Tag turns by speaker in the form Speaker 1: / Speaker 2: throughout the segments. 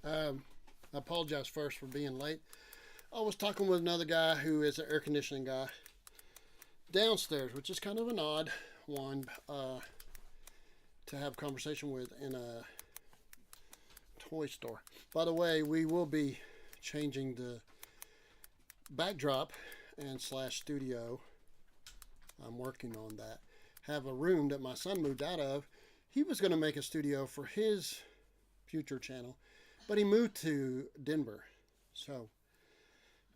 Speaker 1: I apologize first for being late. I was talking with another guy who is an air conditioning guy downstairs, which is kind of an odd one to have a conversation with in a toy store. By the way, we will be changing the backdrop and slash studio. I'm working on that. Have a room that my son moved out of. He was going to make a studio for his future channel, but he moved to Denver. So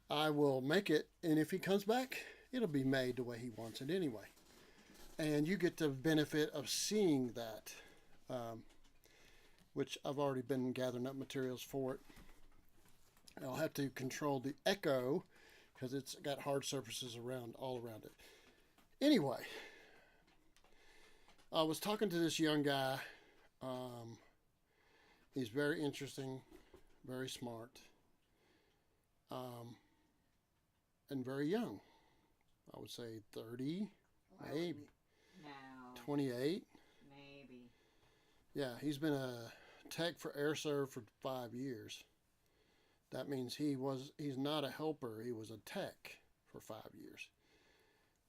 Speaker 1: I will make it, and if he comes back, it'll be made the way he wants it anyway. And you get the benefit of seeing that, which I've already been gathering up materials for it. I'll have to control the echo because it's got hard surfaces all around it. Anyway, I was talking to this young guy. He's very interesting, very smart, and very young. I would say 30, maybe.
Speaker 2: No.
Speaker 1: 28.
Speaker 2: Maybe.
Speaker 1: Yeah, he's been a tech for AirServe for 5 years. That means he's not a helper, he was a tech for 5 years.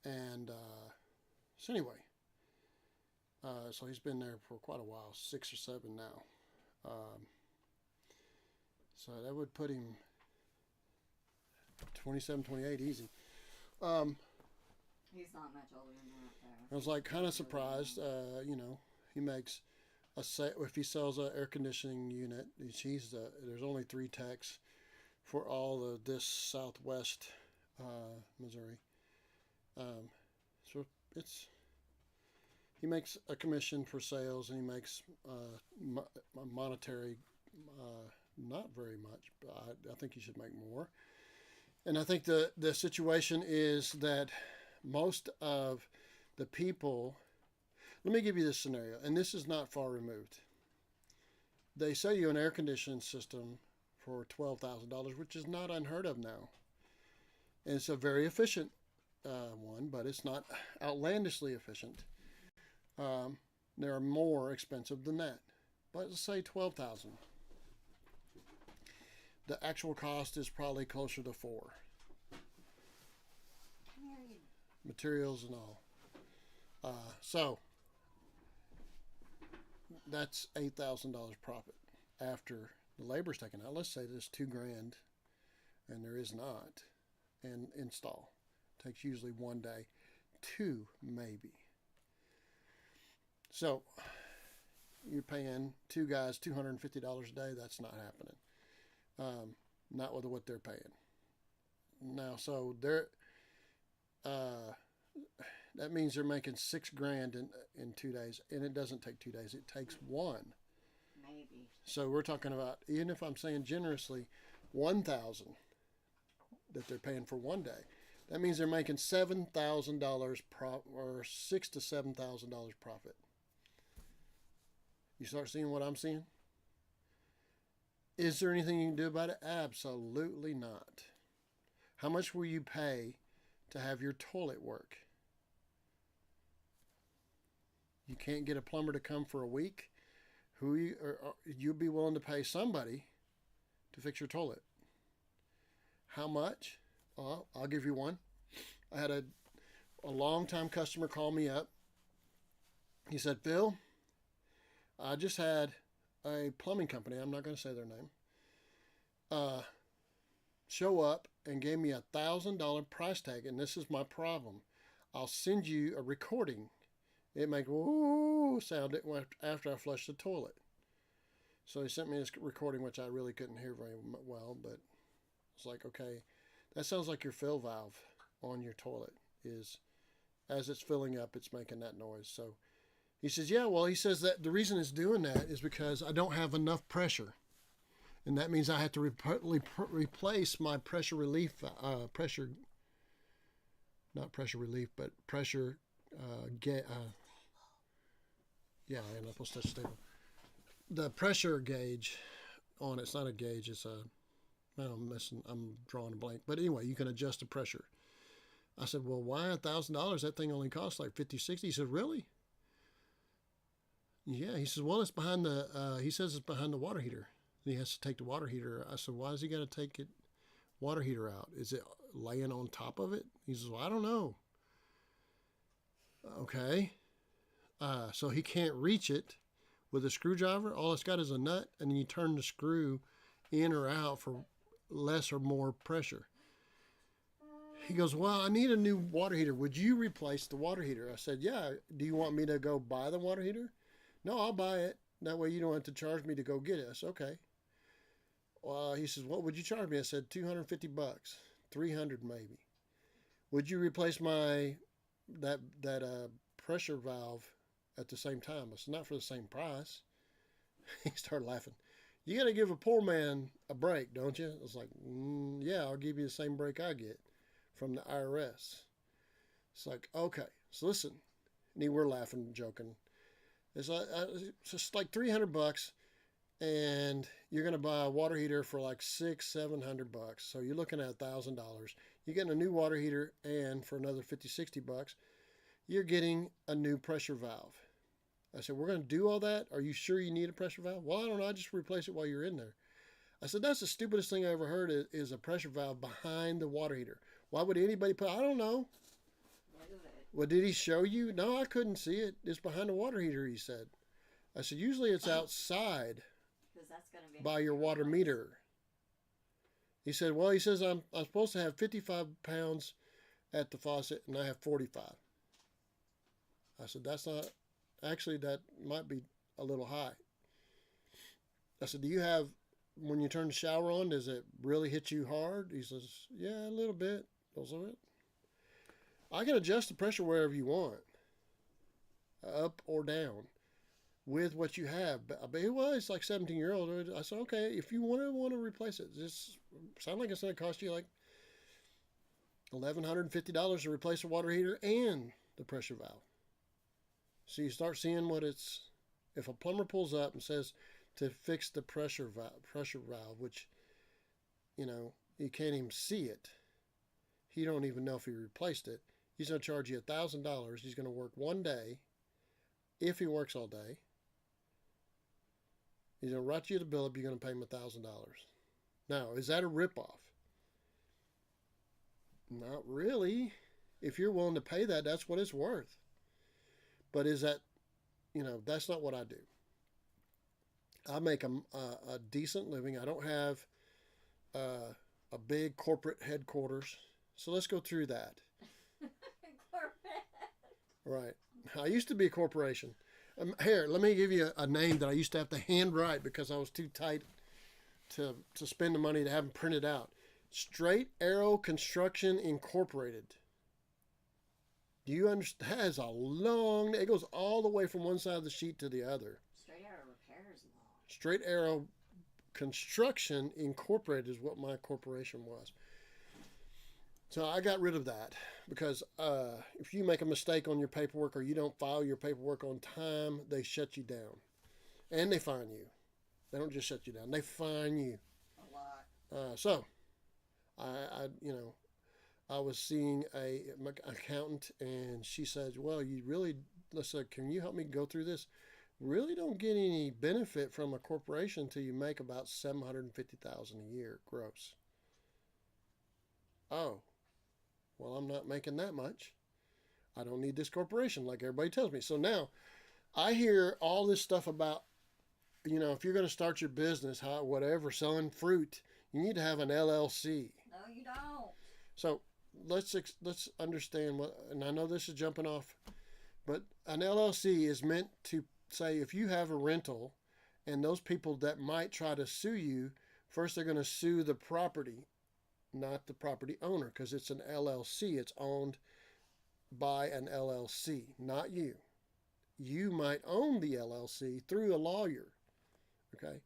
Speaker 1: And so anyway, so he's been there for quite a while, 6 or 7 now. So that would put him 27, 28 easy.
Speaker 2: He's not much older than that, though.
Speaker 1: I was like kind of surprised. He makes if he sells an air conditioning unit, there's only 3 techs for all of this Southwest Missouri. So he makes a commission for sales, and he makes monetary, not very much, but I think he should make more. And I think the situation is that most of the people, let me give you this scenario, and this is not far removed. They sell you an air conditioning system for $12,000, which is not unheard of now. And it's a very efficient one, but it's not outlandishly efficient. They're more expensive than that. But let's say $12,000. The actual cost is probably closer to $4,000. Materials and all. So that's $8,000 profit after the labor's taken out. Let's say there's $2,000, and there is not, and install. Takes usually 1 day, 2 maybe. So you're paying 2 guys $250 a day. That's not happening. Not with what they're paying now. So that means they're making $6,000 in 2 days, and it doesn't take 2 days. It takes 1.
Speaker 2: Maybe.
Speaker 1: So we're talking about, even if I'm saying generously, $1,000 that they're paying for 1 day. That means they're making $7,000 or $6,000 to $7,000 profit. You start seeing what I'm seeing? Is there anything you can do about it? Absolutely not. How much will you pay to have your toilet work? You can't get a plumber to come for a week. You'd be willing to pay somebody to fix your toilet. How much? Well, I'll give you one. I had a long-time customer call me up. He said, Phil, I just had a plumbing company, I'm not going to say their name, show up and gave me $1,000 price tag, and this is my problem. I'll send you a recording. It make woo sound after I flush the toilet. So he sent me this recording, which I really couldn't hear very well, but it's like, okay, that sounds like your fill valve on your toilet is, as it's filling up, it's making that noise. So he says, yeah, well, he says that the reason it's doing that is because I don't have enough pressure. And that means I have to replace my pressure relief, not pressure relief, but pressure, yeah, I'm not supposed to touch the table. The pressure gauge on it's not a gauge, it's a, I'm drawing a blank. But anyway, you can adjust the pressure. I said, well, why $1,000? That thing only costs like 50, 60. He said, really? Yeah. He says, well, it's behind the, he says it's behind the water heater. and he has to take the water heater. I said, why is he going to take it water heater out? Is it laying on top of it? He says, well, I don't know. Okay. So he can't reach it with a screwdriver. All it's got is a nut, and then you turn the screw in or out for less or more pressure. He goes, well, I need a new water heater. Would you replace the water heater? I said, yeah. Do you want me to go buy the water heater? No, I'll buy it. That way you don't have to charge me to go get it. I said, okay. He says, what would you charge me? I said, $250, $300 maybe. Would you replace my that pressure valve at the same time? I said, not for the same price. He started laughing. You got to give a poor man a break, don't you? I was like, yeah, I'll give you the same break I get from the IRS. It's like, okay, so listen. And we're laughing, joking. It's just like $300, and you're gonna buy a water heater for like $600-700. So you're looking at $1,000. You're getting a new water heater, and for another $50-60, you're getting a new pressure valve. I said, we're gonna do all that. Are you sure you need a pressure valve? Well, I don't know. I just replace it while you're in there. I said, that's the stupidest thing I ever heard is a pressure valve behind the water heater. Why would anybody put? I don't know. Well, did he show you? No, I couldn't see it. It's behind the water heater, he said. I said, usually it's outside
Speaker 2: that's gonna be
Speaker 1: by your water meter. He said, well, he says, I'm supposed to have 55 pounds at the faucet, and I have 45. I said, that's not, actually, that might be a little high. I said, do you have, when you turn the shower on, does it really hit you hard? He says, yeah, a little bit. I can adjust the pressure wherever you want, up or down, with what you have. But it's like 17-year-old. I said, okay, if you want to replace it, just sound like it's going to cost you like $1,150 to replace the water heater and the pressure valve. So you start seeing what it's. If a plumber pulls up and says to fix the pressure valve, which you can't even see it. He don't even know if he replaced it. He's going to charge you $1,000. He's going to work one day. If he works all day, he's going to write you the bill up. You're going to pay him $1,000. Now, is that a ripoff? Not really. If you're willing to pay that, that's what it's worth. But is that, that's not what I do. I make a decent living. I don't have a big corporate headquarters. So let's go through that. Right. I used to be a corporation. Here, let me give you a name that I used to have to handwrite because I was too tight to spend the money to have them printed out. Straight Arrow Construction Incorporated. Do you understand? That is a long, it goes all the way from one side of the sheet to the other.
Speaker 2: Straight Arrow Repairs long.
Speaker 1: Straight Arrow Construction Incorporated is what my corporation was. So I got rid of that because if you make a mistake on your paperwork or you don't file your paperwork on time, they shut you down. And they fine you. They don't just shut you down. They fine you.
Speaker 2: A lot.
Speaker 1: So I was seeing an accountant, and she said, well, can you help me go through this? Really don't get any benefit from a corporation until you make about $750,000 a year gross. Oh, well, I'm not making that much. I don't need this corporation like everybody tells me. So now I hear all this stuff about, if you're going to start your business, whatever, selling fruit, you need to have an LLC.
Speaker 2: No, you don't.
Speaker 1: So let's understand what, and I know this is jumping off, but an LLC is meant to say if you have a rental and those people that might try to sue you, first they're going to sue the property, not the property owner, because it's an LLC. It's owned by an LLC, not you. You might own the LLC through a lawyer, okay?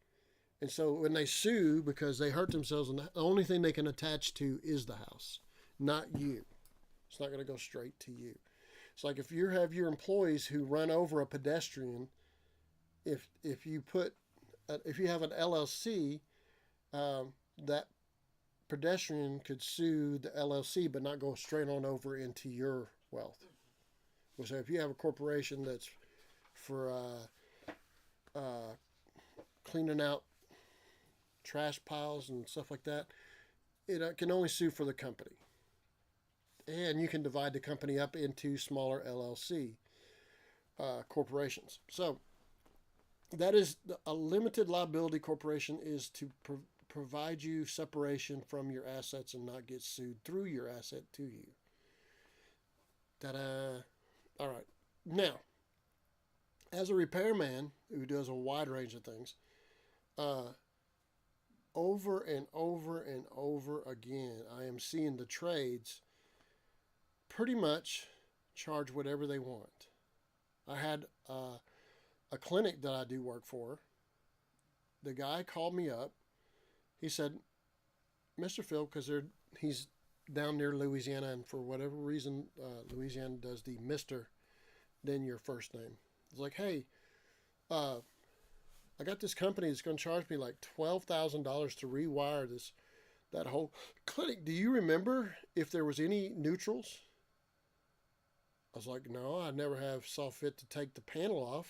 Speaker 1: And so when they sue because they hurt themselves, and the only thing they can attach to is the house, not you. It's not going to go straight to you. It's like if you have your employees who run over a pedestrian, if you have an LLC, that pedestrian could sue the LLC but not go straight on over into your wealth. So if you have a corporation that's for cleaning out trash piles and stuff like that, it can only sue for the company. And you can divide the company up into smaller LLC corporations. So that is a limited liability corporation is to provide you separation from your assets and not get sued through your asset to you. Ta-da! All right. Now, as a repairman who does a wide range of things, over and over and over again, I am seeing the trades pretty much charge whatever they want. I had a clinic that I do work for. The guy called me up. He said, Mr. Phil, because he's down near Louisiana, and for whatever reason, Louisiana does the Mr. then your first name. It's like, hey, I got this company that's going to charge me like $12,000 to rewire that whole clinic. Do you remember if there was any neutrals? I was like, no, I never saw fit to take the panel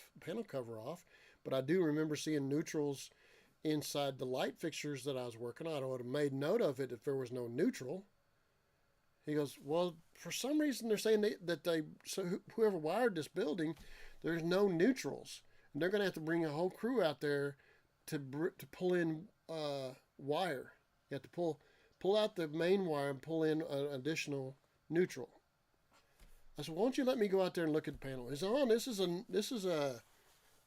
Speaker 1: cover off, but I do remember seeing neutrals inside the light fixtures that I was working on. I would have made note of it if there was no neutral. He goes, well, for some reason they're saying so whoever wired this building, there's no neutrals. And they're going to have to bring a whole crew out there to pull in wire. You have to pull out the main wire and pull in an additional neutral. I said, why don't you let me go out there and look at the panel? He said, oh, this is a,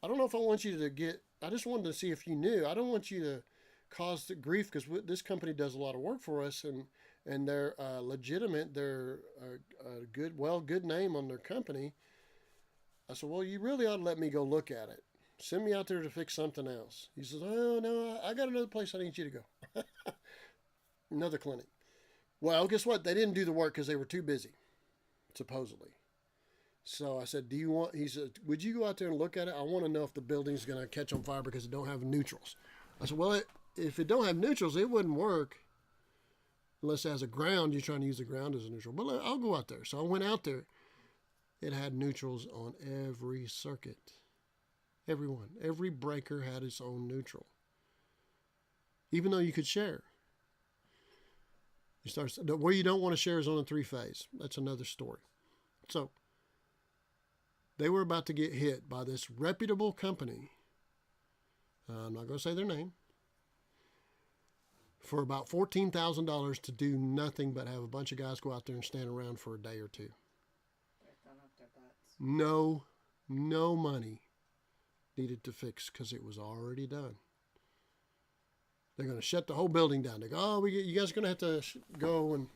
Speaker 1: I don't know if I want you to I just wanted to see if you knew. I don't want you to cause the grief because this company does a lot of work for us and they're legitimate. They're a good name on their company. I said, well, you really ought to let me go look at it. Send me out there to fix something else. He says, oh, no, I got another place I need you to go. Another clinic. Well, guess what? They didn't do the work because they were too busy, supposedly. So I said, he said, would you go out there and look at it? I want to know if the building's going to catch on fire because it don't have neutrals. I said, well, if it don't have neutrals, it wouldn't work unless it has a ground. You're trying to use the ground as a neutral. But I'll go out there. So I went out there. It had neutrals on every circuit. Every one. Every breaker had its own neutral. Even though you could share. Where you don't want to share is on a three-phase. That's another story. So, they were about to get hit by this reputable company. I'm not going to say their name. For about $14,000 to do nothing but have a bunch of guys go out there and stand around for a day or two. No money needed to fix because it was already done. They're going to shut the whole building down. They go, oh, you guys are going to have to go and...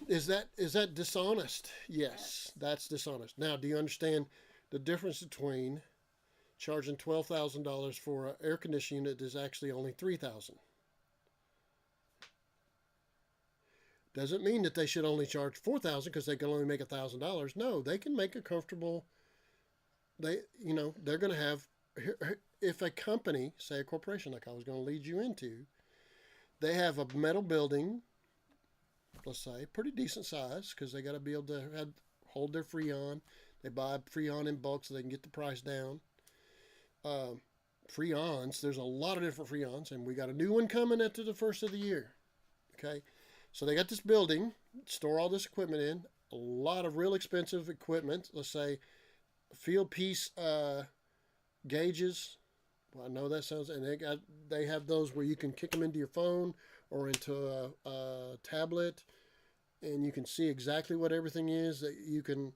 Speaker 1: Is that dishonest? Yes, that's dishonest. Now, do you understand the difference between charging $12,000 for an air conditioning that is actually only $3,000? Doesn't mean that they should only charge $4,000 because they can only make $1,000. No, they can make a comfortable. They're going to have. If a company, say a corporation, like I was going to lead you into, they have a metal building. Let's say pretty decent size because they got to be able to hold their Freon. They buy Freon in bulk so they can get the price down. Freons, there's a lot of different Freons, and we got a new one coming after the first of the year. Okay. So they got this building, store all this equipment in, a lot of real expensive equipment. Let's say field piece gauges. Well, I know that sounds, and they have those where you can kick them into your phone or into a tablet, and you can see exactly what everything is. That you can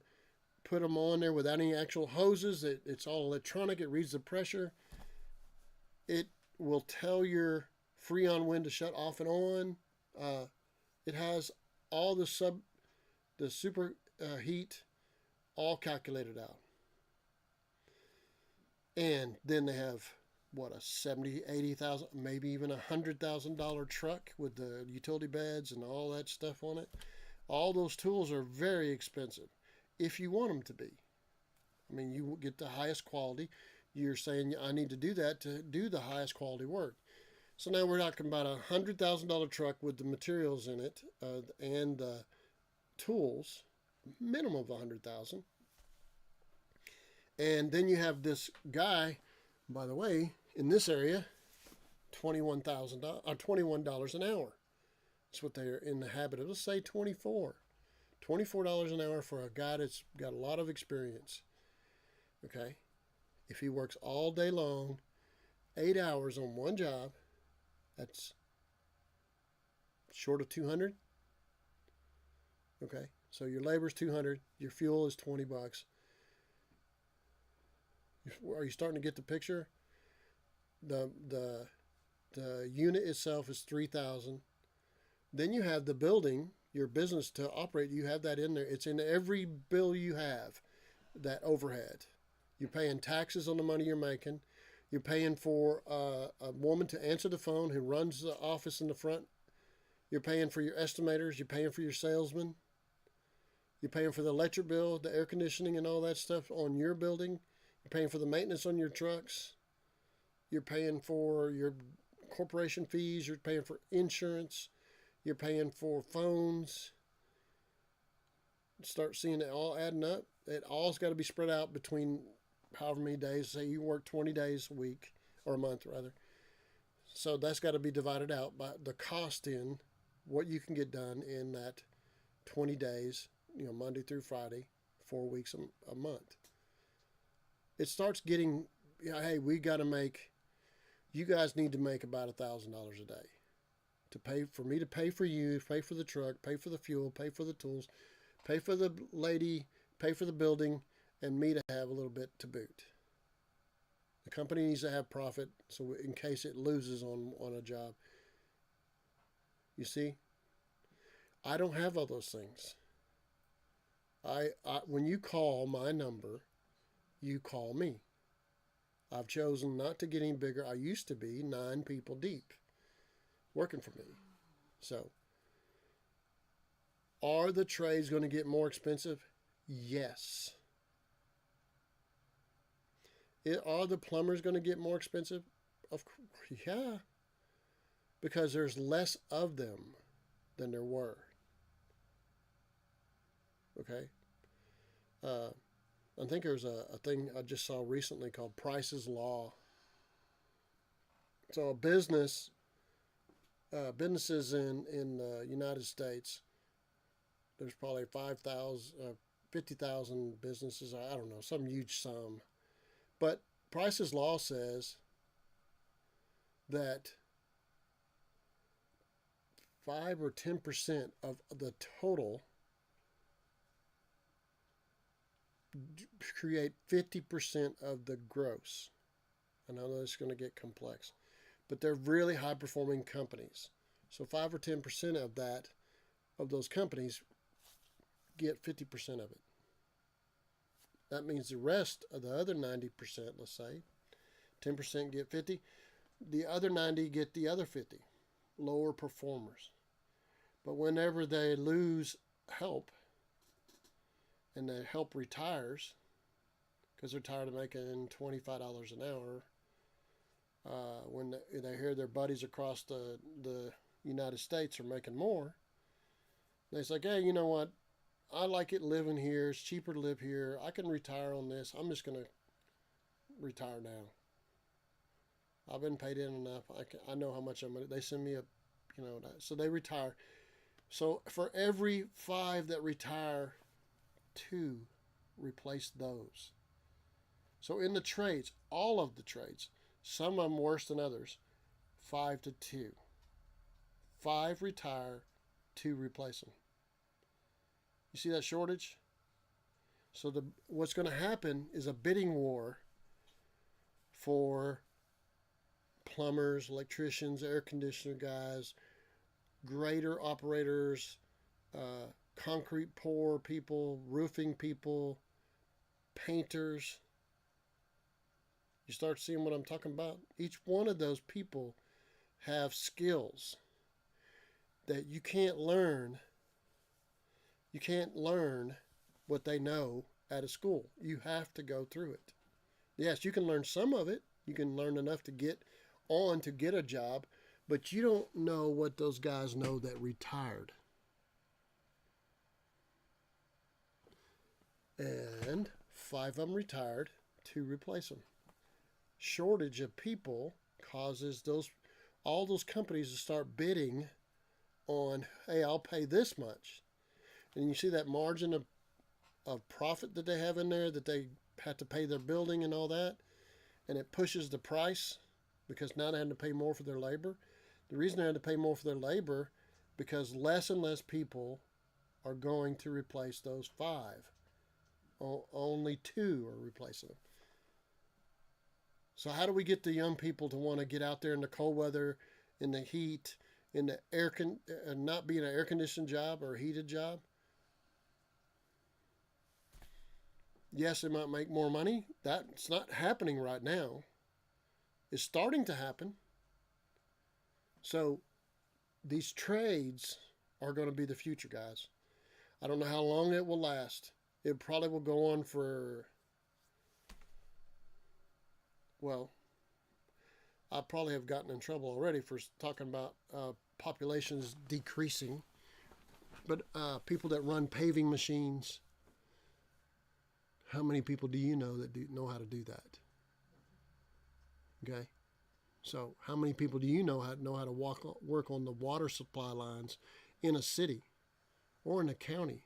Speaker 1: put them on there without any actual hoses. It's all electronic. It reads the pressure. It will tell your Freon when to shut off and on. It has all the super heat all calculated out. And then they have, what, a $70,000, $80,000, maybe even $100,000 truck with the utility beds and all that stuff on it. All those tools are very expensive if you want them to be. I mean, you get the highest quality. You're saying, I need to do that to do the highest quality work. So now we're talking about a $100,000 truck with the materials in it and the tools, minimum of $100,000. And then you have this guy, by the way, in this area, $21,000 or $21 an hour. That's what they're in the habit of. Let's say $24 an hour for a guy that's got a lot of experience. Okay, if he works all day long, 8 hours on one job, that's short of 200. Okay, so your labor's 200, your fuel is $20. Are you starting to get the picture? The unit itself is 3,000. Then you have the building, your business to operate. You have that in there. It's in every bill you have. That overhead. You're paying taxes on the money you're making. You're paying for a woman to answer the phone who runs the office in the front. You're paying for your estimators. You're paying for your salesman. You're paying for the electric bill, the air conditioning, and all that stuff on your building. You're paying for the maintenance on your trucks. You're paying for your corporation fees. You're paying for insurance. You're paying for phones. Start seeing it all adding up. It all's got to be spread out between however many days. Say you work 20 days a week, or a month rather. So that's got to be divided out by the cost in what you can get done in that 20 days, Monday through Friday, 4 weeks a month. It starts getting, hey, you guys need to make about $1,000 a day for me to pay for you, pay for the truck, pay for the fuel, pay for the tools, pay for the lady, pay for the building, and me to have a little bit to boot. The company needs to have profit, so in case it loses on a job. You see, I don't have all those things. When you call my number, you call me. I've chosen not to get any bigger. I used to be 9 people deep working for me. So, are the trades going to get more expensive? Yes. Are the plumbers going to get more expensive? Of course, yeah. Because there's less of them than there were. Okay? I think there's a thing I just saw recently called Price's Law. So businesses in the United States, there's probably 50,000 businesses. I don't know, some huge sum. But Price's Law says that 5 or 10% of the total create 50% of the gross. I know that's going to get complex, but they're really high performing companies. So 5 or 10% of those companies get 50% of it. That means the rest of the other 90%, let's say, 10% get 50, the other 90 get the other 50, lower performers. But whenever they lose help, and the help retires, because they're tired of making $25 an hour, when they hear their buddies across the United States are making more, they say, hey, you know what? I like it living here. It's cheaper to live here. I can retire on this. I'm just going to retire now. I've been paid in enough. I know how much I'm going to. They send me so they retire. So for every 5 that retire, 2 replace those. So in the trades, all of the trades, some of them worse than others, 5 to 2. 5 retire, 2 replace them. You see that shortage? So what's going to happen is a bidding war for plumbers, electricians, air conditioner guys, grader operators, concrete pour people, roofing people, painters. You start seeing what I'm talking about? Each one of those people have skills that you can't learn. You can't learn what they know at a school. You have to go through it. Yes, you can learn some of it. You can learn enough to get on to get a job, but you don't know what those guys know that retired. And 5 of them retired, 2 replace them. Shortage of people causes those all those companies to start bidding on, hey, I'll pay this much. And you see that margin of profit that they have in there, that they have to pay their building and all that, and it pushes the price because now they have to pay more for their labor. The reason they have to pay more for their labor because less and less people are going to replace those 5. Only 2 are replacing them. So how do we get the young people to want to get out there in the cold weather, in the heat, in the not being an air conditioned job or a heated job? Yes, it might make more money. That's not happening right now. It's starting to happen. So these trades are going to be the future, guys. I don't know how long it will last. It probably will go on for, well, I probably have gotten in trouble already for talking about populations decreasing. But people that run paving machines, how many people do you know that know how to do that? Okay. So how many people do you know how to work on the water supply lines in a city or in a county?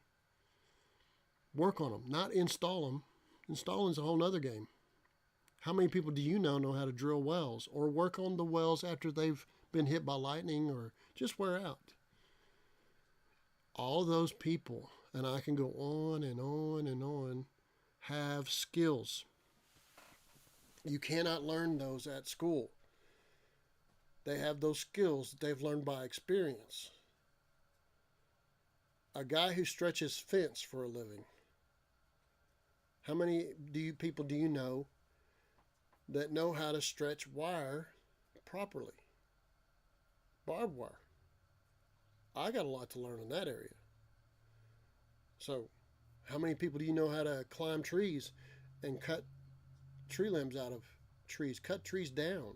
Speaker 1: Work on them, not install them. Installing is a whole nother game. How many people do you know how to drill wells or work on the wells after they've been hit by lightning or just wear out? All those people, and I can go on and on and on, have skills. You cannot learn those at school. They have those skills that they've learned by experience. A guy who stretches fence for a living. How many people do you know that know how to stretch wire properly? Barbed wire. I got a lot to learn in that area. So, how many people do you know how to climb trees and cut tree limbs out of trees, cut trees down?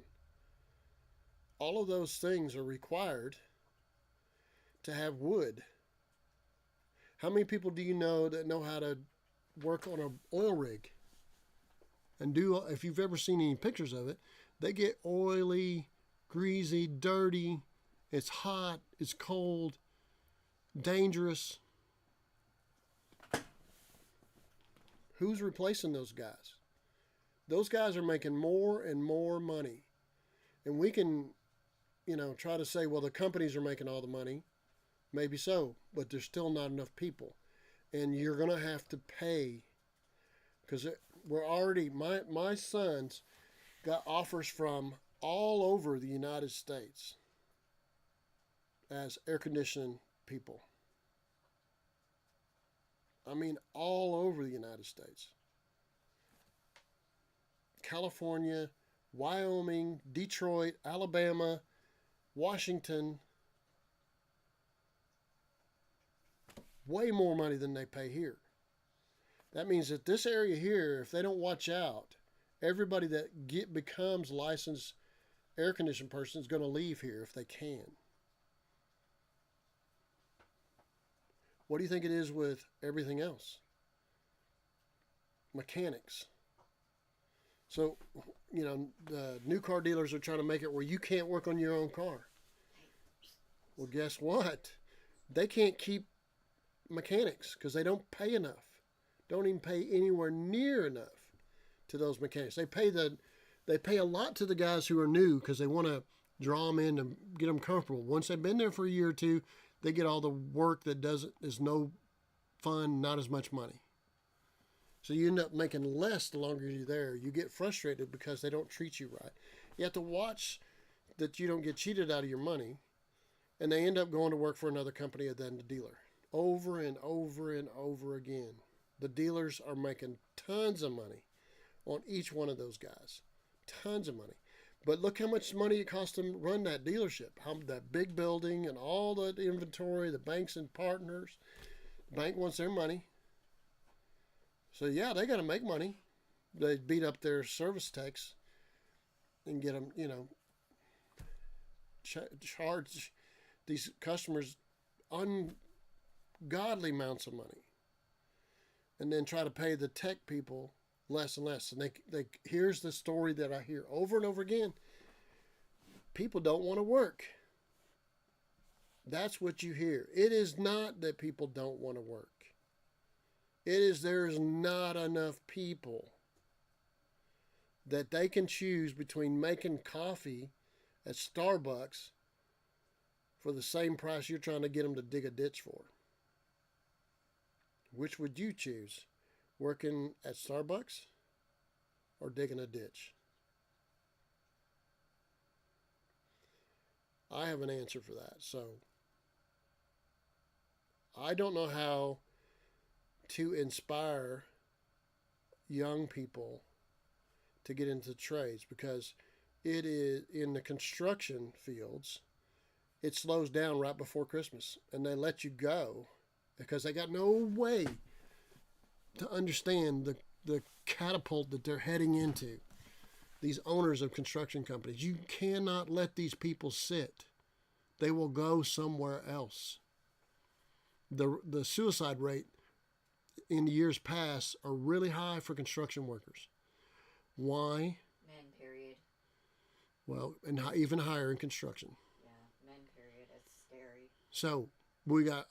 Speaker 1: All of those things are required to have wood. How many people do you know that know how to work on an oil rig? And if you've ever seen any pictures of it, they get oily, greasy, dirty. It's hot, it's cold, dangerous. Who's replacing those guys? Those guys are making more and more money. And we can, try to say, well, the companies are making all the money. Maybe so, but there's still not enough people. And you're going to have to pay, because we're already, my sons got offers from all over the United States as air conditioning people. I mean, all over the United States. California, Wyoming, Detroit, Alabama, Washington. Way more money than they pay here. That means that this area here, if they don't watch out, everybody that becomes licensed air conditioning person is going to leave here if they can. What do you think it is with everything else? Mechanics. So, the new car dealers are trying to make it where you can't work on your own car. Well, guess what? They can't keep mechanics because they don't pay enough. Don't even pay anywhere near enough to those mechanics. They pay a lot to the guys who are new because they want to draw them in and get them comfortable. Once they've been there for a year or two, they get all the work that is no fun, not as much money. So you end up making less the longer you're there. You get frustrated because they don't treat you right. You have to watch that you don't get cheated out of your money, and they end up going to work for another company than the dealer. Over and over and over again. The dealers are making tons of money on each one of those guys. Tons of money. But look how much money it costs them to run that dealership. That big building and all the inventory, the banks and partners. The bank wants their money. So yeah, they got to make money. They beat up their service techs and get them, charge these customers ungodly amounts of money. And then try to pay the tech people less and less. And here's the story that I hear over and over again. people don't want to work. That's what you hear. It is not that people don't want to work. It is there's not enough people that they can choose between making coffee at Starbucks for the same price you're trying to get them to dig a ditch for. Which would you choose? Working at Starbucks or digging a ditch? I have an answer for that. So I don't know how to inspire young people to get into trades, because it is in the construction fields, it slows down right before Christmas and they let you go because they got no way to understand the catapult that they're heading into. These owners of construction companies, you cannot let these people sit. They will go somewhere else. The suicide rate in the years past are really high for construction workers. Why?
Speaker 2: Men, period.
Speaker 1: Well, and even higher in construction.
Speaker 2: Yeah, men, period. It's scary.
Speaker 1: So we got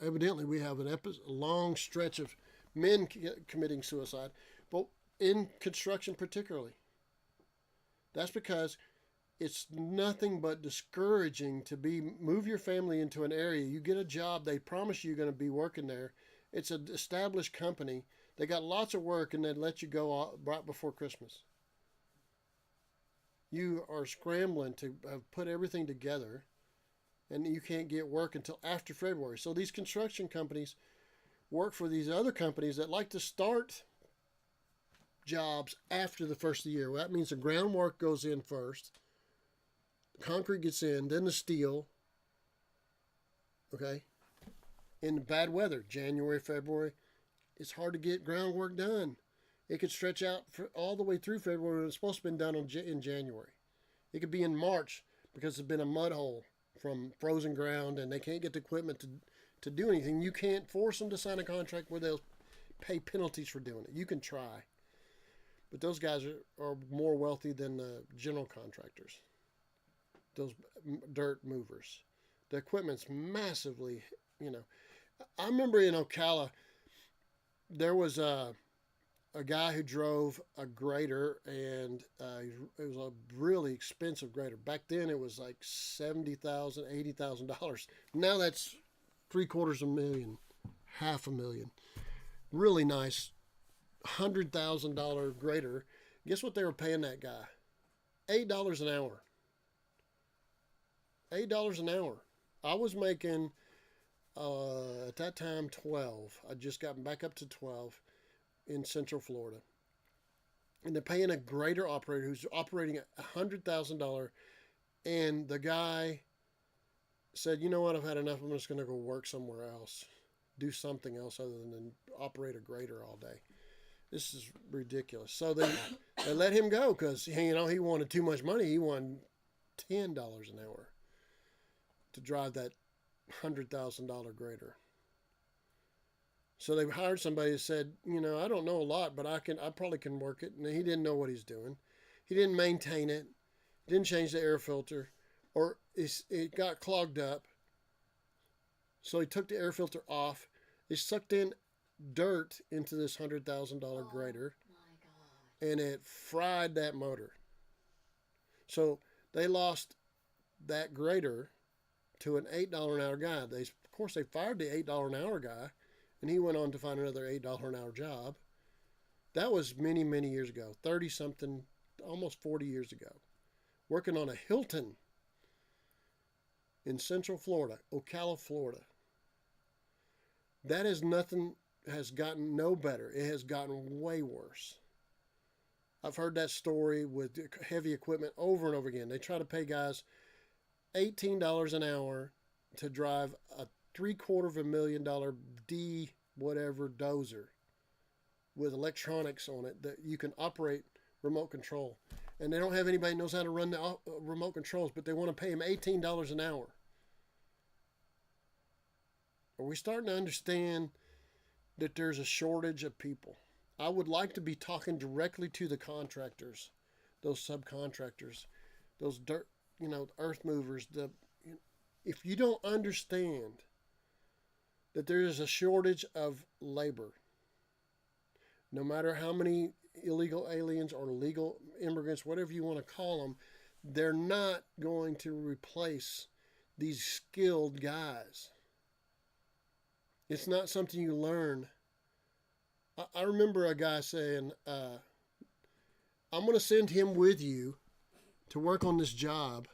Speaker 1: evidently we have a long stretch of men committing suicide, but in construction particularly. That's because it's nothing but discouraging to move your family into an area. You get a job, they promise you're going to be working there. It's an established company. They got lots of work, and they let you go right before Christmas. You are scrambling to have put everything together, and you can't get work until after February. So these construction companies work for these other companies that like to start jobs after the first of the year. Well, that means the groundwork goes in first, the concrete gets in, then the steel. Okay? In bad weather, January, February, it's hard to get groundwork done. It could stretch out all the way through February when it's supposed to have been done in January. It could be in March because it's been a mud hole from frozen ground and they can't get the equipment to do anything. You can't force them to sign a contract where they'll pay penalties for doing it. You can try. But those guys are more wealthy than the general contractors, those dirt movers. The equipment's massively, I remember in Ocala, there was a guy who drove a grader, and it was a really expensive grader. Back then, it was like $70,000, $80,000. Now that's $750,000, $500,000. Really nice, $100,000 grader. Guess what they were paying that guy? $8 an hour. $8 an hour. I was making at that time 12. I just gotten back up to 12 in Central Florida, and they're paying a grader operator who's operating at $100,000. And the guy said, "You know what? I've had enough. I'm just going to go work somewhere else, do something else other than operate a grader all day." This is ridiculous. So they let him go because he wanted too much money. He wanted $10 an hour to drive that $100,000 grader. So they hired somebody who said, "I don't know a lot, but I probably can work it." And he didn't know what he's doing. He didn't maintain it. Didn't change the air filter, or it got clogged up. So he took the air filter off. He sucked in dirt into this $100,000 grader,
Speaker 2: My God.
Speaker 1: and it fried that motor. So they lost that grader to an $8 an hour guy. Of course, they fired the $8 an hour guy, and he went on to find another $8 an hour job. That was many, many years ago, 30-something, almost 40 years ago, working on a Hilton in Central Florida, Ocala, Florida. That is nothing, has gotten no better. It has gotten way worse. I've heard that story with heavy equipment over and over again. They try to pay guys $18 an hour to drive a $750,000 D whatever dozer with electronics on it that you can operate remote control. And they don't have anybody who knows how to run the remote controls, but they want to pay them $18 an hour. Are we starting to understand that there's a shortage of people? I would like to be talking directly to the contractors, those subcontractors, those dirt earth movers. If you don't understand that there is a shortage of labor, no matter how many illegal aliens or legal immigrants, whatever you want to call them, they're not going to replace these skilled guys. It's not something you learn. I remember a guy saying, I'm going to send him with you to work on this job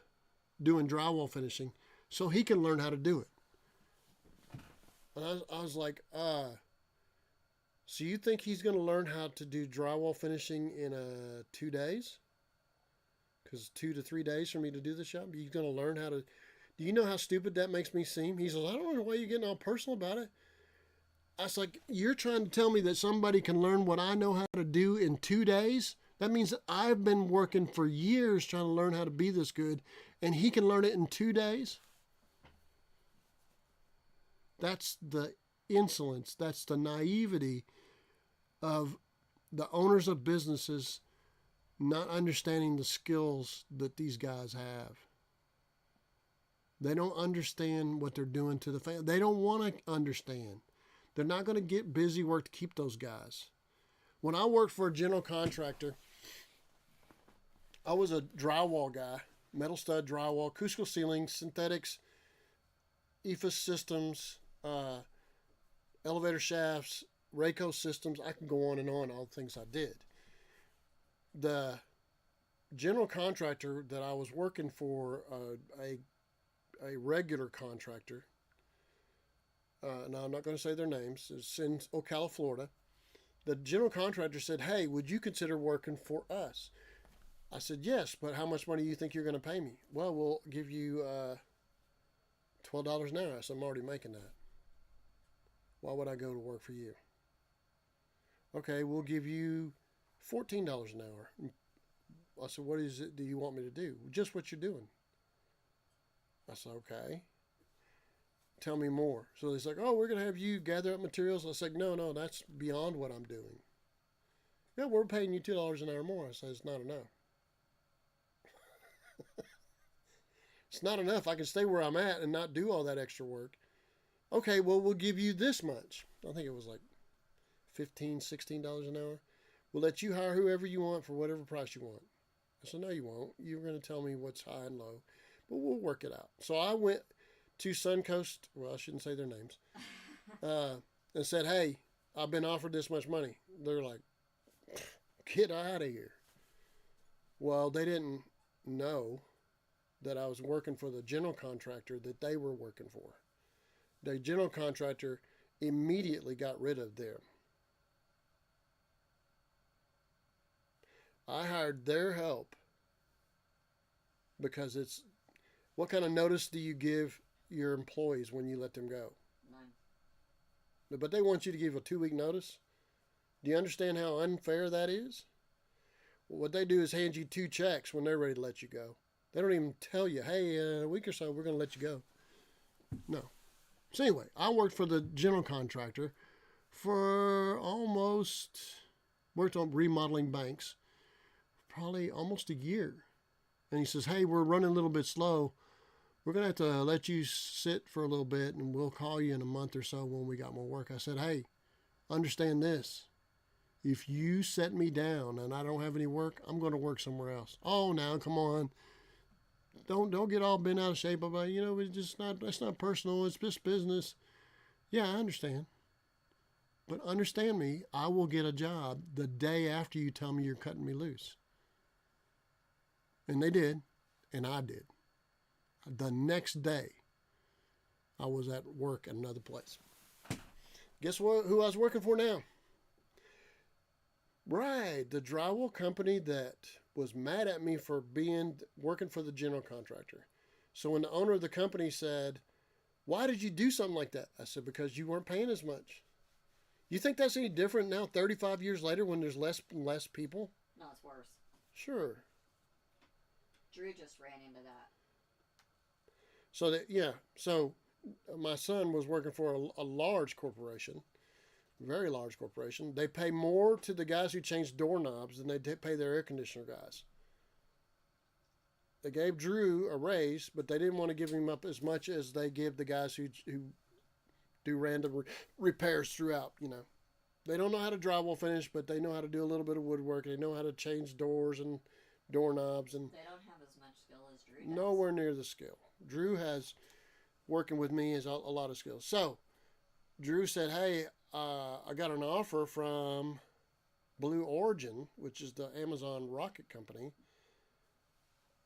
Speaker 1: doing drywall finishing so he can learn how to do it. And I was like, so you think he's going to learn how to do drywall finishing in 2 days? Because 2 to 3 days for me to do this job, he's going to learn how to. Do you know how stupid that makes me seem? He says, I don't know why you're getting all personal about it. I was like, you're trying to tell me that somebody can learn what I know how to do in 2 days? That means that I've been working for years trying to learn how to be this good, and he can learn it in 2 days? That's the insolence. That's the naivety of the owners of businesses not understanding the skills that these guys have. They don't understand what they're doing to the family. They don't want to understand. They're not going to get busy work to keep those guys. When I worked for a general contractor, I was a drywall guy, metal stud drywall, acoustical ceiling, synthetics, EFIS systems, elevator shafts, Rayco systems. I can go on and on, all the things I did. The general contractor that I was working for, a regular contractor, now I'm not going to say their names, it's in Ocala, Florida. The general contractor said, hey, would you consider working for us? I said, yes, but how much money do you think you're going to pay me? Well, we'll give you $12 an hour. I said, I'm already making that. Why would I go to work for you? Okay, we'll give you $14 an hour. I said, what is it do you want me to do? Just what you're doing. I said, okay. Tell me more. So he's like, oh, we're going to have you gather up materials. I said, no, that's beyond what I'm doing. Yeah, we're paying you $2 an hour more. I said, it's not enough. It's not enough. I can stay where I'm at and not do all that extra work. Okay, well, we'll give you this much. I think it was like $15, $16 an hour. We'll let you hire whoever you want for whatever price you want. I said, no, you won't. You're going to tell me what's high and low, but we'll work it out. So I went to Suncoast, well, I shouldn't say their names, and said, hey, I've been offered this much money. They're like, get out of here. Well, they didn't know that I was working for the general contractor that they were working for. The general contractor immediately got rid of them. I hired their help because it's, what kind of notice do you give your employees when you let them go? None. But they want you to give a 2-week notice. Do you understand how unfair that is? Well, what they do is hand you 2 checks when they're ready to let you go. They don't even tell you, hey, in a week or so, we're going to let you go. No. So anyway, I worked for the general contractor for worked on remodeling banks, probably almost a year. And he says, hey, we're running a little bit slow. We're going to have to let you sit for a little bit and we'll call you in a month or so when we got more work. I said, hey, understand this. If you set me down and I don't have any work, I'm going to work somewhere else. Oh, now, come on. Don't get all bent out of shape about, it's not personal. It's just business. Yeah, I understand. But understand me, I will get a job the day after you tell me you're cutting me loose. And they did, and I did. The next day, I was at work at another place. Guess what? Who I was working for now? Right, the drywall company that was mad at me for working for the general contractor. So when the owner of the company said, why did you do something like that? I said, because you weren't paying as much. You think that's any different now, 35 years later, when there's less people?
Speaker 2: No, it's worse.
Speaker 1: Sure.
Speaker 2: Drew just ran into that.
Speaker 1: So my son was working for a large corporation, very large corporation. They pay more to the guys who change doorknobs than they pay their air conditioner guys. They gave Drew a raise, but they didn't want to give him up as much as they give the guys who do random repairs throughout. They don't know how to drywall finish, but they know how to do a little bit of woodwork. They know how to change doors and doorknobs, and
Speaker 2: they don't have as much skill as Drew does.
Speaker 1: nowhere near the skill. Drew has, working with me, is a lot of skills. So Drew said, "Hey, I got an offer from Blue Origin, which is the Amazon rocket company,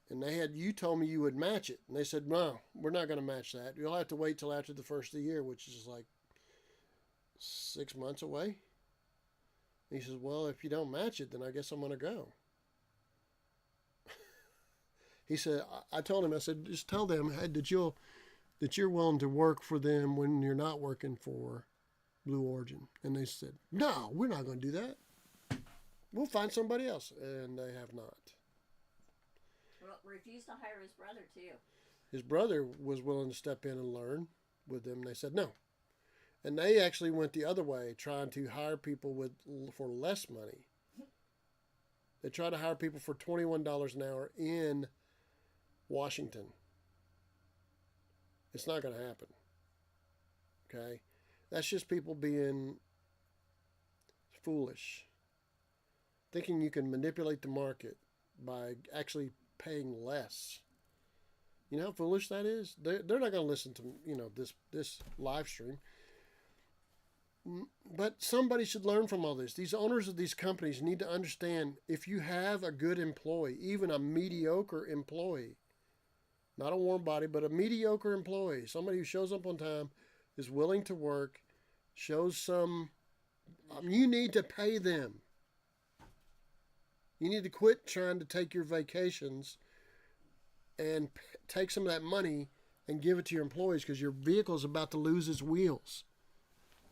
Speaker 1: and you told me you would match it." And they said, "No, we're not going to match that. You'll have to wait till after the first of the year," which is like 6 months away. And he says, "Well, if you don't match it, then I guess I'm going to go." He said, I told him, I said, "Just tell them, hey, that you're willing to work for them when you're not working for Blue Origin." And they said, "No, we're not going to do that. We'll find somebody else." And they have not.
Speaker 2: Well, refused to hire his brother, too.
Speaker 1: His brother was willing to step in and learn with them, and they said no. And they actually went the other way, trying to hire people for less money. They tried to hire people for $21 an hour in Washington. It's not going to happen. Okay? That's just people being foolish, thinking you can manipulate the market by actually paying less. You know how foolish that is? They're not going to listen to this live stream. But somebody should learn from all this. These owners of these companies need to understand, if you have a good employee, even a mediocre employee, not a warm body, but a mediocre employee, somebody who shows up on time, is willing to work, shows some, you need to pay them. You need to quit trying to take your vacations and take some of that money and give it to your employees, because your vehicle is about to lose its wheels.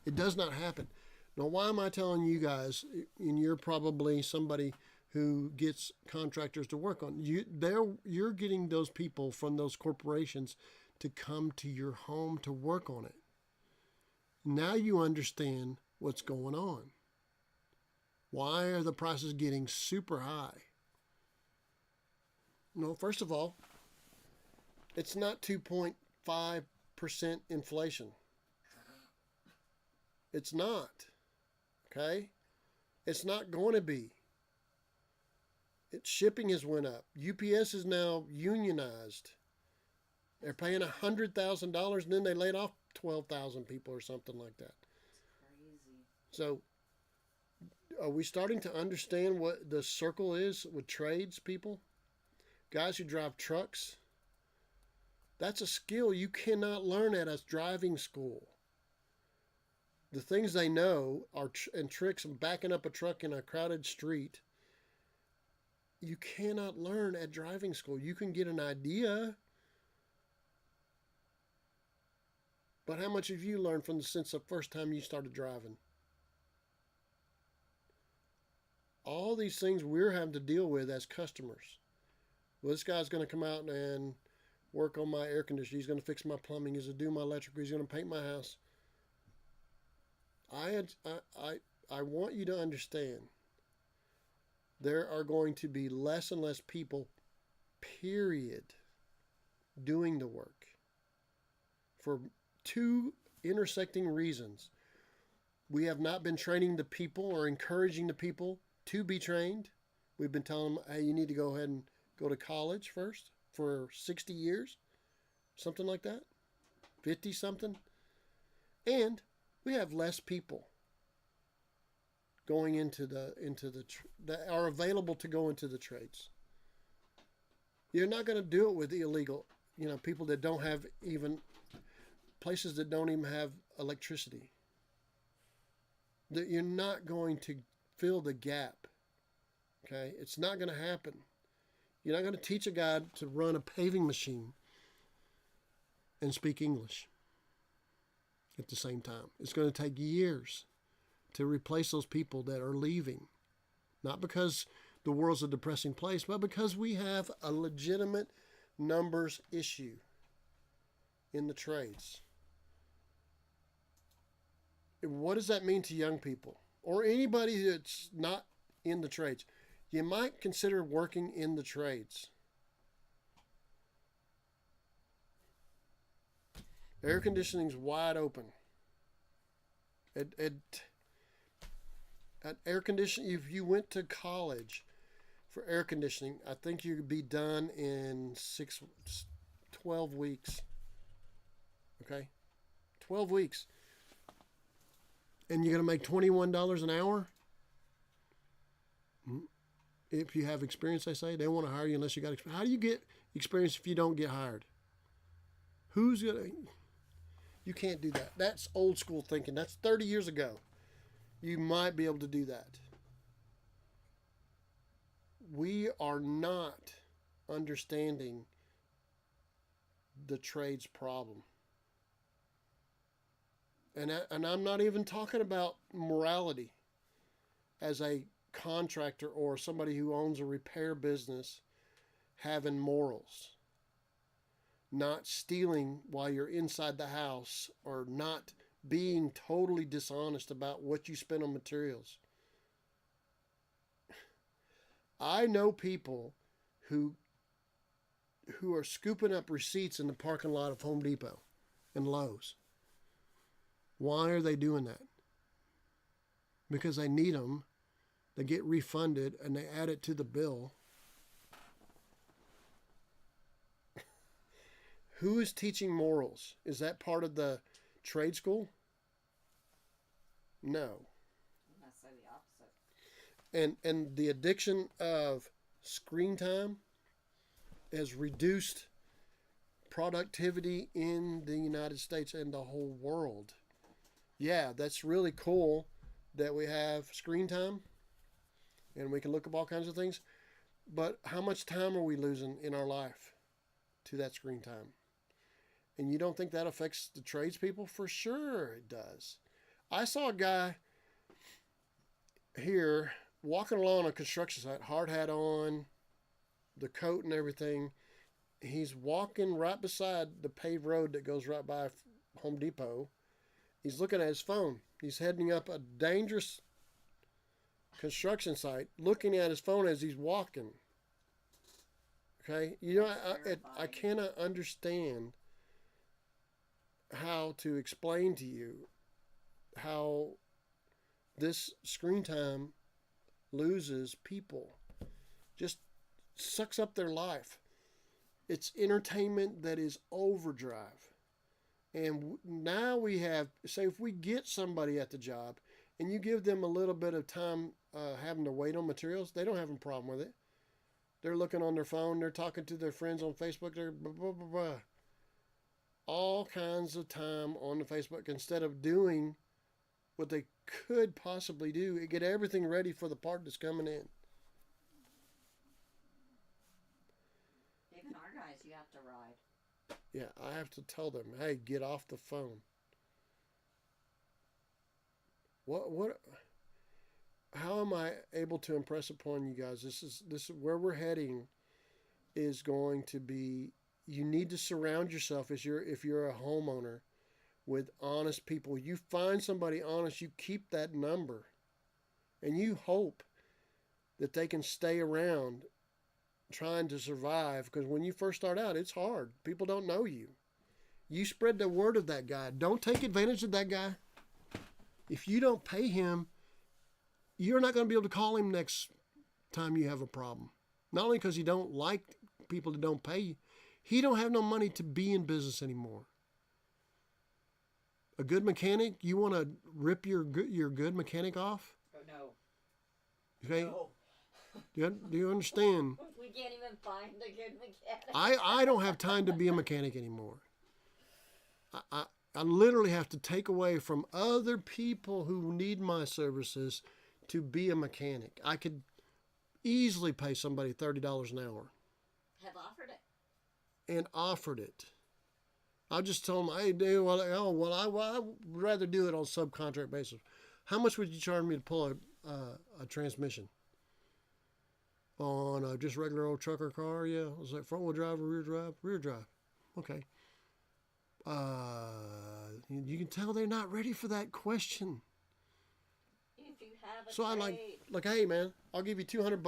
Speaker 1: It does not happen. Now, why am I telling you guys, and you're probably somebody who gets contractors to work on, you're getting those people from those corporations to come to your home to work on it. Now you understand what's going on. Why are the prices getting super high? No, first of all, it's not 2.5% inflation. It's not. Okay? It's not going to be. Shipping has went up. UPS is now unionized. They're paying $100,000 and then they laid off 12,000 people or something like that.
Speaker 2: Crazy.
Speaker 1: So, are we starting to understand what the circle is with trades people? Guys who drive trucks. That's a skill you cannot learn at a driving school. The things they know are and tricks of backing up a truck in a crowded street, you cannot learn at driving school. You can get an idea, but how much have you learned since the first time you started driving? All these things we're having to deal with as customers. Well, this guy's going to come out and work on my air conditioning. He's going to fix my plumbing. He's going to do my electrical. He's going to paint my house. I want you to understand, there are going to be less and less people, period, doing the work for two intersecting reasons. We have not been training the people or encouraging the people to be trained. We've been telling them, hey, you need to go ahead and go to college first for 60 years, something like that, 50 something. And we have less people going into that are available to go into the trades. You're not going to do it with illegal, people that don't have even, places that don't even have electricity. That you're not going to fill the gap. Okay? It's not going to happen. You're not going to teach a guy to run a paving machine and speak English at the same time. It's going to take years to replace those people that are leaving. Not because the world's a depressing place, but because we have a legitimate numbers issue in the trades. What does that mean to young people or anybody that's not in the trades? You might consider working in the trades. Air conditioning's wide open. At air conditioning, if you went to college for air conditioning, I think you could be done in 12 weeks. Okay? 12 weeks. And you're going to make $21 an hour? If you have experience, they say. They won't want to hire you unless you got experience. How do you get experience if you don't get hired? Who's going to... You can't do that. That's old school thinking. That's 30 years ago. You might be able to do that. We are not understanding the trade's problem. And I'm not even talking about morality as a contractor or somebody who owns a repair business having morals. Not stealing while you're inside the house, or not being totally dishonest about what you spend on materials. I know people who are scooping up receipts in the parking lot of Home Depot and Lowe's. Why are they doing that? Because they need them. They get refunded and they add it to the bill. Who is teaching morals? Is that part of the trade school? No.
Speaker 2: I say the opposite.
Speaker 1: And the addiction of screen time has reduced productivity in the United States and the whole world. Yeah, that's really cool that we have screen time and we can look up all kinds of things. But how much time are we losing in our life to that screen time? And you don't think that affects the tradespeople? For sure it does. I saw a guy here walking along a construction site, hard hat on, the coat and everything. He's walking right beside the paved road that goes right by Home Depot. He's looking at his phone. He's heading up a dangerous construction site, looking at his phone as he's walking. Okay? You know, I cannot understand how to explain to you how this screen time loses people, just sucks up their life. It's entertainment that is overdrive. And now we have, say if we get somebody at the job and you give them a little bit of time having to wait on materials, they don't have a problem with it. They're looking on their phone, they're talking to their friends on Facebook, they're blah, blah, blah, blah. All kinds of time on the Facebook instead of doing what they could possibly do, get everything ready for the part that's coming in.
Speaker 2: Even our guys, you have to ride.
Speaker 1: Yeah, I have to tell them, hey, get off the phone. How am I able to impress upon you guys? This is where we're heading is going to be, you need to surround yourself if you're a homeowner with honest people. You find somebody honest, you keep that number, and you hope that they can stay around trying to survive, because when you first start out, it's hard. People don't know you. You spread the word of that guy. Don't take advantage of that guy. If you don't pay him, you're not going to be able to call him next time you have a problem. Not only because you don't like people that don't pay you, he don't have no money to be in business anymore. A good mechanic, you want to rip your good mechanic off?
Speaker 2: Oh, no.
Speaker 1: Okay.
Speaker 2: No.
Speaker 1: Do you understand?
Speaker 2: We can't even find a good mechanic.
Speaker 1: I don't have time to be a mechanic anymore. I literally have to take away from other people who need my services to be a mechanic. I could easily pay somebody $30 an hour.
Speaker 2: Have offered it.
Speaker 1: And offered it. I'll just tell them, hey, dude, I would rather do it on a subcontract basis. How much would you charge me to pull a transmission? On just regular old trucker car? Yeah. Was that front wheel drive or rear drive? Rear drive. Okay. You can tell they're not ready for that question.
Speaker 2: If you have a
Speaker 1: So I like, hey man, I'll give you $200.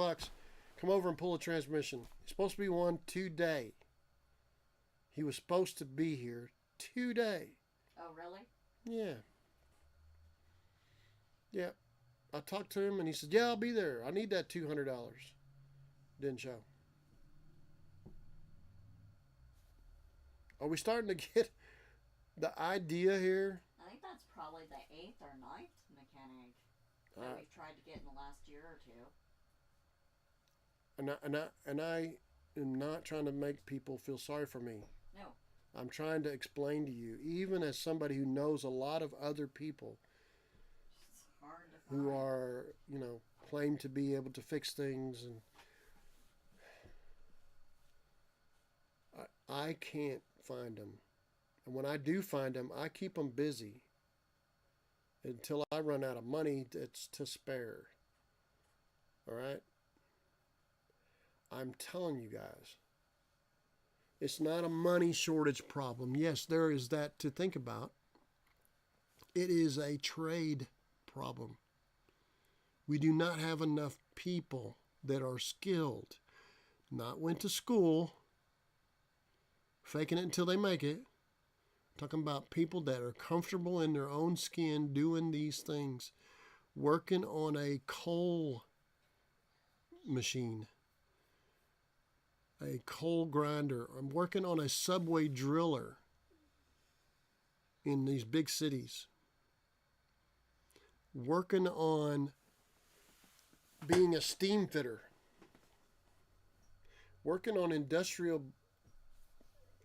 Speaker 1: Come over and pull a transmission. It's supposed to be one today. He was supposed to be here today.
Speaker 2: Oh, really?
Speaker 1: Yeah. Yeah. I talked to him and he said, yeah, I'll be there. I need that $200. Didn't show. Are we starting to get the idea here?
Speaker 2: I think that's probably the 8th or 9th mechanic that we've tried to get in the last year or two.
Speaker 1: And I am not trying to make people feel sorry for me.
Speaker 2: No.
Speaker 1: I'm trying to explain to you, even as somebody who knows a lot of other people
Speaker 2: It's hard to find.
Speaker 1: who are, claim to be able to fix things, and I can't find them. And when I do find them, I keep them busy until I run out of money that's to spare. All right? I'm telling you guys, it's not a money shortage problem. Yes, there is that to think about. It is a trade problem. We do not have enough people that are skilled, not went to school, faking it until they make it. Talking about people that are comfortable in their own skin doing these things, working on a coal machine, a coal grinder. I'm working on a subway driller in these big cities. Working on being a steam fitter. Working on industrial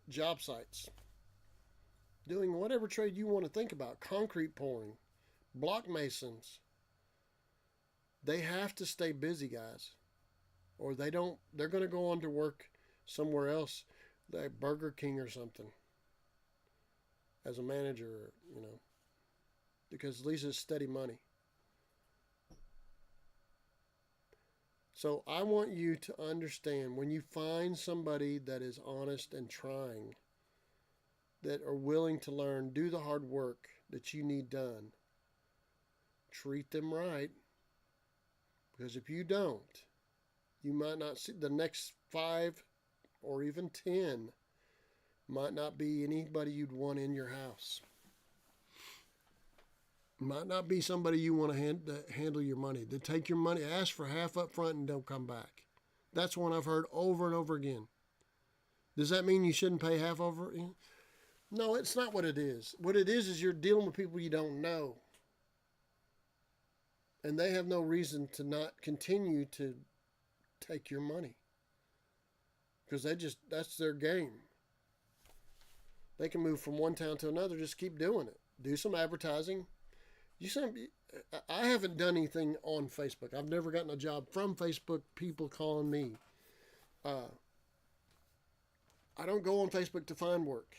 Speaker 1: job sites. Doing whatever trade you want to think about. Concrete pouring. Block masons. They have to stay busy, guys. Or they're going to go on to work somewhere else, like Burger King or something, as a manager, because at least it's steady money. So I want you to understand, when you find somebody that is honest and trying, that are willing to learn, do the hard work that you need done, treat them right, because if you don't, you might not see the next 5 or even 10 might not be anybody you'd want in your house. Might not be somebody you want to handle your money. They take your money, ask for half up front, and don't come back. That's one I've heard over and over again. Does that mean you shouldn't pay half over? No, it's not what it is. What it is you're dealing with people you don't know. And they have no reason to not continue to take your money. Because that's their game. They can move from one town to another, just keep doing it. Do some advertising. I haven't done anything on Facebook. I've never gotten a job from Facebook, people calling me. I don't go on Facebook to find work.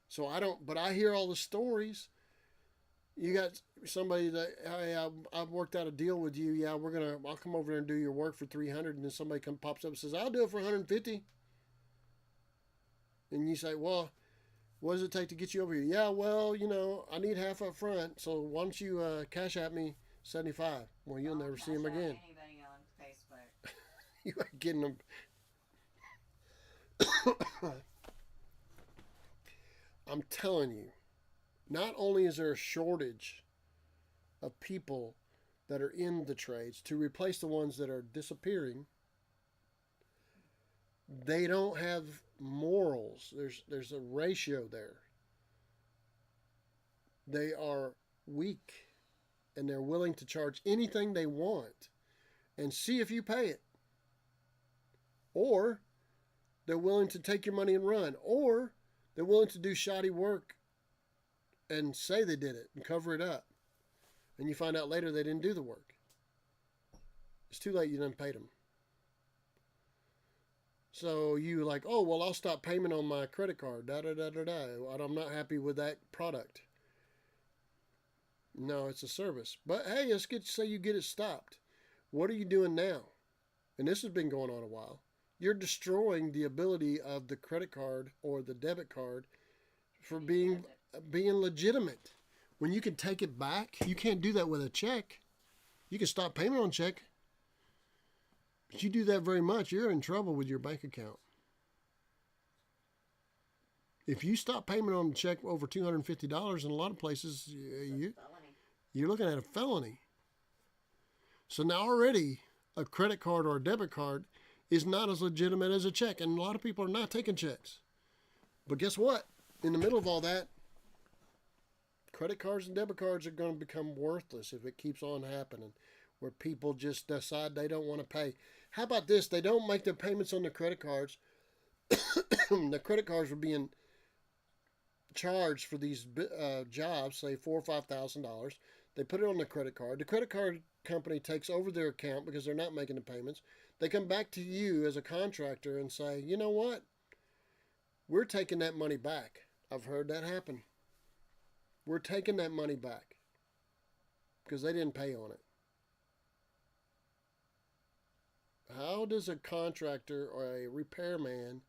Speaker 1: So but I hear all the stories. You got somebody that, hey, I've worked out a deal with you. Yeah, I'll come over there and do your work for $300, and then somebody pops up and says, I'll do it for $150. And you say, well, what does it take to get you over here? Yeah, well, I need half up front, so why don't you cash at me $75? Well, you'll never see them again.
Speaker 2: Anybody on Facebook.
Speaker 1: You ain't getting them. I'm telling you, not only is there a shortage of people that are in the trades to replace the ones that are disappearing, they don't have morals. There's a ratio there. They are weak, and they're willing to charge anything they want and see if you pay it. Or they're willing to take your money and run. Or they're willing to do shoddy work and say they did it and cover it up. And you find out later they didn't do the work. It's too late, you done paid them. So you like, oh, well, I'll stop payment on my credit card. I'm not happy with that product. No, it's a service. But hey, say you get it stopped. What are you doing now? And this has been going on a while. You're destroying the ability of the credit card or the debit card for being legitimate. When you can take it back, you can't do that with a check. You can stop payment on check. But you do that very much, you're in trouble with your bank account. If you stop payment on a check over $250 in a lot of places, you're looking at a felony. So now already a credit card or a debit card is not as legitimate as a check. And a lot of people are not taking checks. But guess what? In the middle of all that, credit cards and debit cards are going to become worthless if it keeps on happening, where people just decide they don't want to pay. How about this? They don't make their payments on the credit cards. The credit cards were being charged for these jobs, say $4,000 or $5,000. They put it on the credit card. The credit card company takes over their account because they're not making the payments. They come back to you as a contractor and say, you know what? We're taking that money back. I've heard that happen. We're taking that money back because they didn't pay on it. How does a contractor or a repairman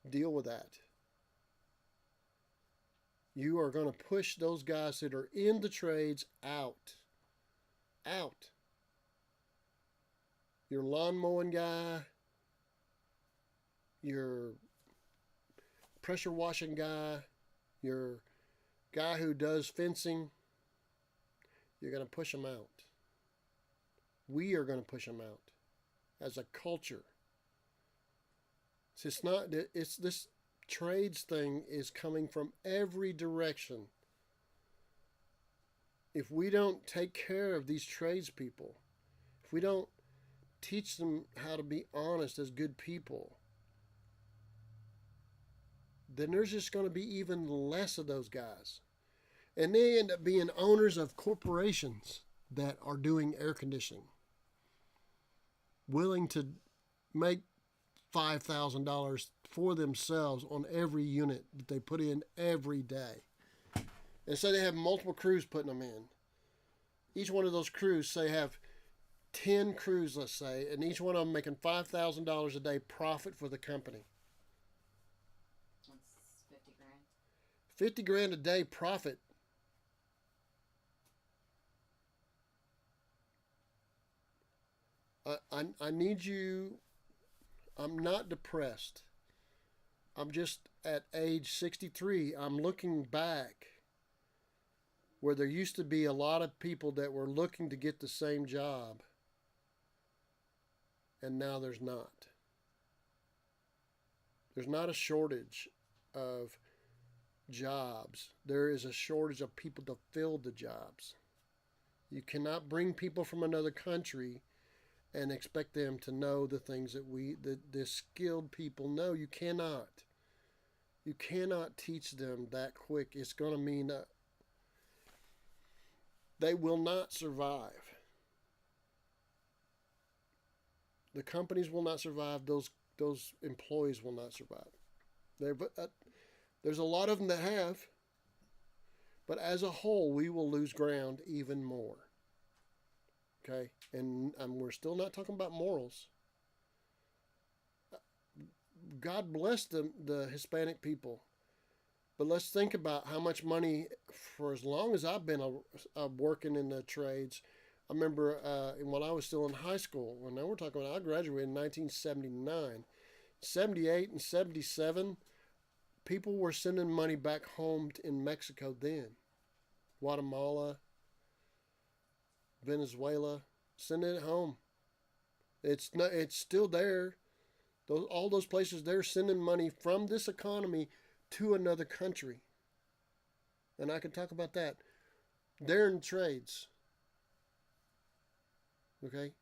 Speaker 1: deal with that? You are going to push those guys that are in the trades out. Out. Your lawn mowing guy, your pressure washing guy, your guy who does fencing, you're going to push them out. We are going to push them out as a culture. It's this trades thing is coming from every direction. If we don't take care of these tradespeople, if we don't teach them how to be honest as good people, then there's just going to be even less of those guys. And they end up being owners of corporations that are doing air conditioning, willing to make $5,000 for themselves on every unit that they put in every day. And so they have multiple crews putting them in. Each one of those crews, say, have 10 crews, let's say, and each one of them making $5,000 a day profit for the company.
Speaker 2: That's 50 grand.
Speaker 1: 50 grand a day profit. I need you. I'm not depressed. I'm just at age 63. I'm looking back where there used to be a lot of people that were looking to get the same job, and now there's not. There's not a shortage of jobs. There is a shortage of people to fill the jobs. You cannot bring people from another country and expect them to know the things that the skilled people know. You cannot. You cannot teach them that quick. It's going to mean they will not survive. The companies will not survive. Those employees will not survive. There's a lot of them that have, but as a whole, we will lose ground even more. Okay, and we're still not talking about morals. God bless the Hispanic people, but let's think about how much money, for as long as I've been working in the trades. I remember when I was still in high school, when we're talking about, I graduated in 1979, 78 and 77, people were sending money back home in Mexico then, Guatemala, Venezuela, sending it home. It's still there. All those places, they're sending money from this economy to another country. And I can talk about that. They're in trades. Okay?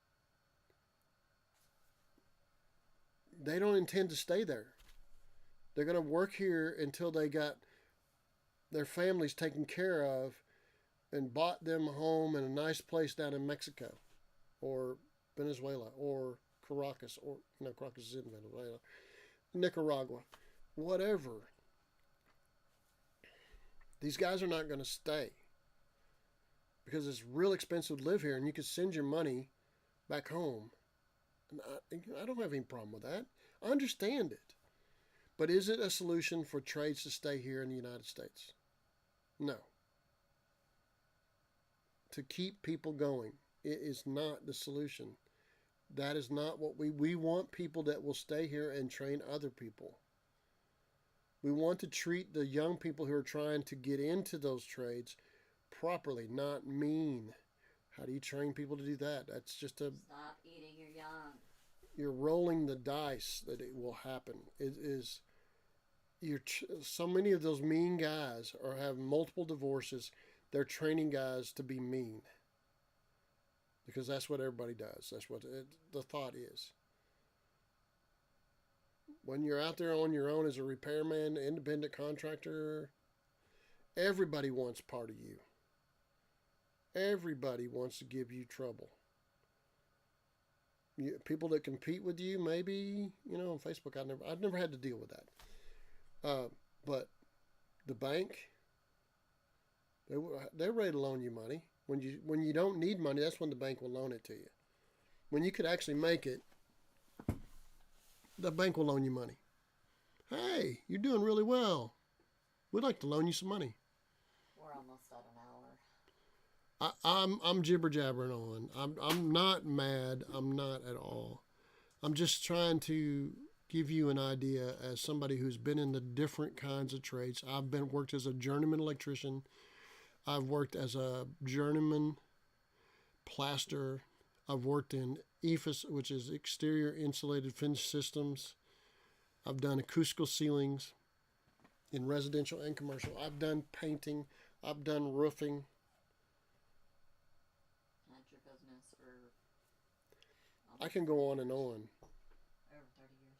Speaker 1: They don't intend to stay there. They're going to work here until they got their families taken care of and bought them a home in a nice place down in Mexico or Venezuela or Caracas, or Caracas is in Venezuela, Nicaragua, whatever. These guys are not going to stay because it's real expensive to live here, and you can send your money back home. And I don't have any problem with that. I understand it. But is it a solution for trades to stay here in the United States? No. To keep people going, it is not the solution. That is not what we want. People that will stay here and train other people. We want to treat the young people who are trying to get into those trades properly, not mean. How do you train people to do that? That's just a...
Speaker 2: Stop eating your young.
Speaker 1: You're rolling the dice that it will happen. It is... So many of those mean guys are having multiple divorces. They're training guys to be mean. Because that's what everybody does. That's what the thought is. When you're out there on your own as a repairman, independent contractor, everybody wants part of you. Everybody wants to give you trouble. People that compete with you, maybe, on Facebook, I've never had to deal with that. But the bank, they're ready to loan you money. When you don't need money, that's when the bank will loan it to you. When you could actually make it, the bank will loan you money. Hey, you're doing really well. We'd like to loan you some money.
Speaker 2: We're almost at an hour.
Speaker 1: I'm jibber jabbering on. I'm not mad. I'm not at all. I'm just trying to give you an idea as somebody who's been in the different kinds of trades. I've worked as a journeyman electrician. I've worked as a journeyman plasterer. I've worked in EFIS, which is exterior insulated finished systems. I've done acoustical ceilings in residential and commercial. I've done painting. I've done roofing.
Speaker 2: Had your business for
Speaker 1: I can go on and on.
Speaker 2: over 30 years.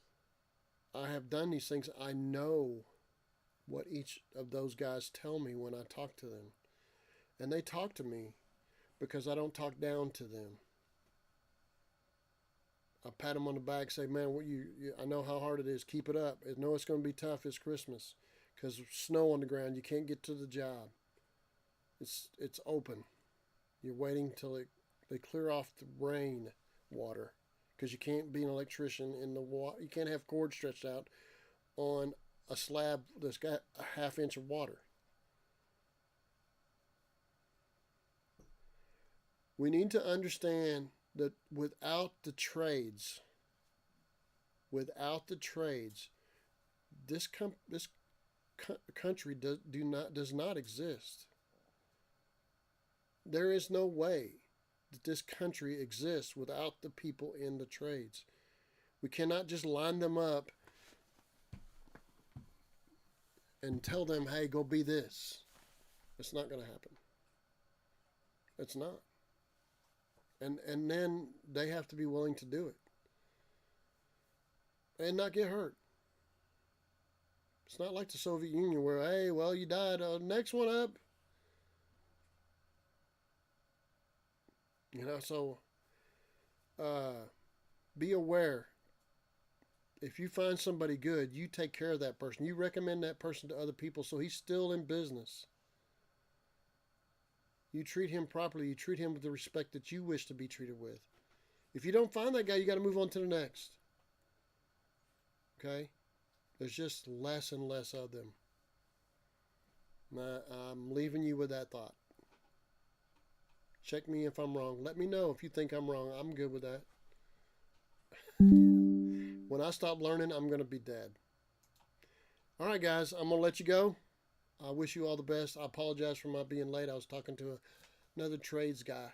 Speaker 1: I have done these things. I know what each of those guys tell me when I talk to them. And they talk to me because I don't talk down to them. I pat them on the back, say, man, I know how hard it is. Keep it up. I know it's going to be tough. It's Christmas because snow on the ground. You can't get to the job. It's open. You're waiting till they clear off the rain water because you can't be an electrician in the water. You can't have cords stretched out on a slab that's got a half inch of water. We need to understand that without the trades, this country does not exist. There is no way that this country exists without the people in the trades. We cannot just line them up and tell them, hey, go be this. It's not going to happen. It's not. And then they have to be willing to do it. And not get hurt. It's not like the Soviet Union where, hey, well, you died. Next one up. So be aware. If you find somebody good, you take care of that person. You recommend that person to other people so he's still in business. You treat him properly. You treat him with the respect that you wish to be treated with. If you don't find that guy, you got to move on to the next. Okay? There's just less and less of them. I'm leaving you with that thought. Check me if I'm wrong. Let me know if you think I'm wrong. I'm good with that. When I stop learning, I'm going to be dead. All right, guys. I'm going to let you go. I wish you all the best. I apologize for my being late. I was talking to another trades guy.